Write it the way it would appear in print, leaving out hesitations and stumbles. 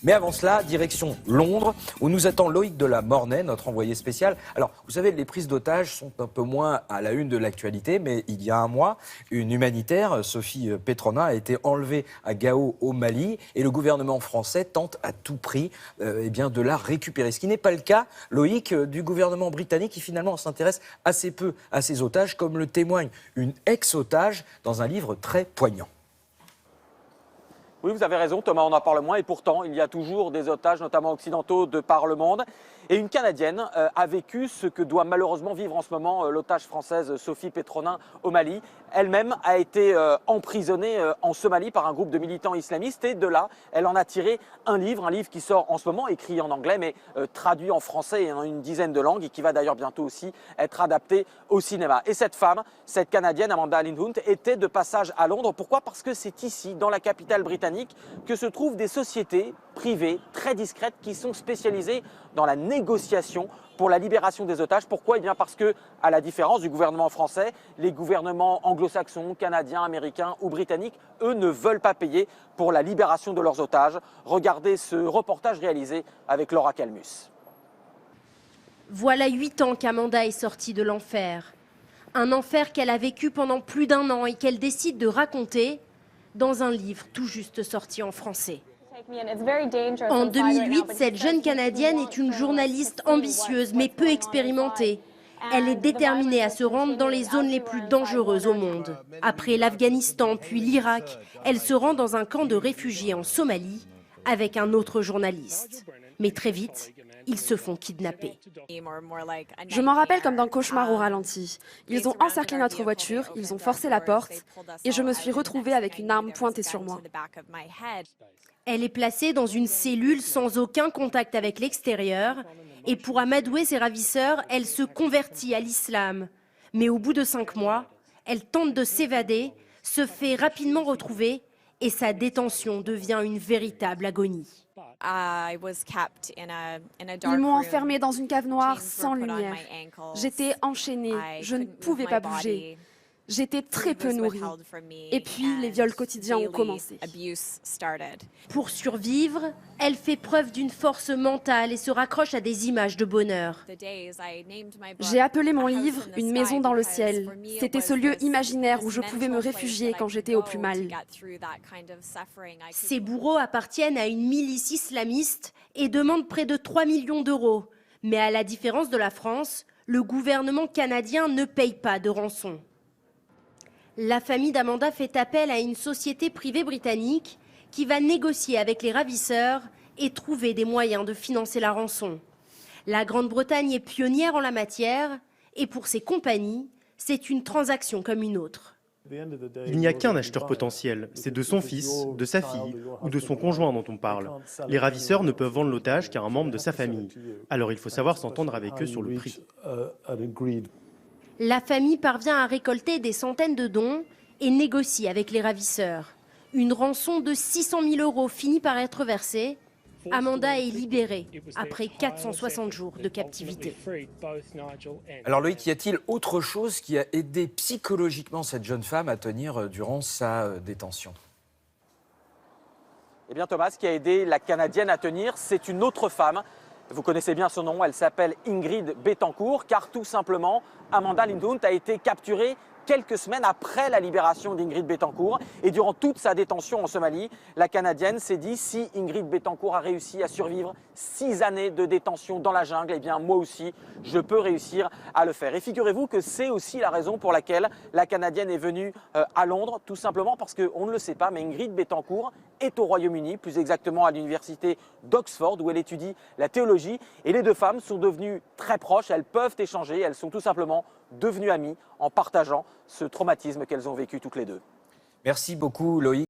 Mais avant cela, direction Londres, où nous attend Loïc de la Mornay, notre envoyé spécial. Alors, vous savez, les prises d'otages sont un peu moins à la une de l'actualité, mais il y a un mois, une humanitaire, Sophie Petronin, a été enlevée à Gao, au Mali, et le gouvernement français tente à tout prix de la récupérer. Ce qui n'est pas le cas, Loïc, du gouvernement britannique, qui finalement s'intéresse assez peu à ces otages, comme le témoigne une ex-otage dans un livre très poignant. Oui, vous avez raison, Thomas, on en parle moins et pourtant, il y a toujours des otages, notamment occidentaux, de par le monde. Et une Canadienne a vécu ce que doit malheureusement vivre en ce moment l'otage française Sophie Petronin au Mali. Elle-même a été emprisonnée en Somalie par un groupe de militants islamistes et de là, elle en a tiré un livre qui sort en ce moment, écrit en anglais mais traduit en français et en une dizaine de langues et qui va d'ailleurs bientôt aussi être adapté au cinéma. Et cette femme, cette Canadienne, Amanda Lindhunt, était de passage à Londres. Pourquoi ? Parce que c'est ici, dans la capitale britannique, que se trouvent des sociétés privées très discrètes qui sont spécialisées dans la négociation pour la libération des otages. Pourquoi ? Eh bien parce que, à la différence du gouvernement français, les gouvernements anglo-saxons, canadiens, américains ou britanniques, eux, ne veulent pas payer pour la libération de leurs otages. Regardez ce reportage réalisé avec Laura Calmus. Voilà 8 ans qu'Amanda est sortie de l'enfer. Un enfer qu'elle a vécu pendant plus d'1 an et qu'elle décide de raconter dans un livre tout juste sorti en français. En 2008, cette jeune Canadienne est une journaliste ambitieuse mais peu expérimentée. Elle est déterminée à se rendre dans les zones les plus dangereuses au monde. Après l'Afghanistan puis l'Irak, elle se rend dans un camp de réfugiés en Somalie avec un autre journaliste. Mais très vite, ils se font kidnapper. Je m'en rappelle comme d'un cauchemar au ralenti. Ils ont encerclé notre voiture, ils ont forcé la porte et je me suis retrouvée avec une arme pointée sur moi. Elle est placée dans une cellule sans aucun contact avec l'extérieur et pour amadouer ses ravisseurs, elle se convertit à l'islam. Mais au bout de 5 mois, elle tente de s'évader, se fait rapidement retrouver et sa détention devient une véritable agonie. Ils m'ont enfermée dans une cave noire sans lumière. J'étais enchaînée, je ne pouvais pas bouger. J'étais très peu nourrie. Et puis, les viols quotidiens ont commencé. Pour survivre, elle fait preuve d'une force mentale et se raccroche à des images de bonheur. J'ai appelé mon livre « Une maison dans le ciel ». C'était ce lieu imaginaire où je pouvais me réfugier quand j'étais au plus mal. Ces bourreaux appartiennent à une milice islamiste et demandent près de 3 millions d'euros. Mais à la différence de la France, le gouvernement canadien ne paye pas de rançon. La famille d'Amanda fait appel à une société privée britannique qui va négocier avec les ravisseurs et trouver des moyens de financer la rançon. La Grande-Bretagne est pionnière en la matière et pour ses compagnies, c'est une transaction comme une autre. Il n'y a qu'un acheteur potentiel, c'est de son fils, de sa fille ou de son conjoint dont on parle. Les ravisseurs ne peuvent vendre l'otage qu'à un membre de sa famille. Alors il faut savoir s'entendre avec eux sur le prix. La famille parvient à récolter des centaines de dons et négocie avec les ravisseurs. Une rançon de 600 000 euros finit par être versée. Amanda est libérée après 460 jours de captivité. Alors Loïc, y a-t-il autre chose qui a aidé psychologiquement cette jeune femme à tenir durant sa détention ? Eh bien Thomas, ce qui a aidé la Canadienne à tenir, c'est une autre femme. Vous connaissez bien son nom, elle s'appelle Ingrid Betancourt, car tout simplement, Amanda Lindhunt a été capturée quelques semaines après la libération d'Ingrid Betancourt. Et durant toute sa détention en Somalie, la Canadienne s'est dit, si Ingrid Betancourt a réussi à survivre 6 années de détention dans la jungle, eh bien moi aussi, je peux réussir à le faire. Et figurez-vous que c'est aussi la raison pour laquelle la Canadienne est venue à Londres, tout simplement parce qu'on ne le sait pas, mais Ingrid Betancourt est au Royaume-Uni, plus exactement à l'université d'Oxford, où elle étudie la théologie. Et les deux femmes sont devenues très proches, elles peuvent échanger, elles sont tout simplement devenues amies en partageant ce traumatisme qu'elles ont vécu toutes les deux. Merci beaucoup Loïc.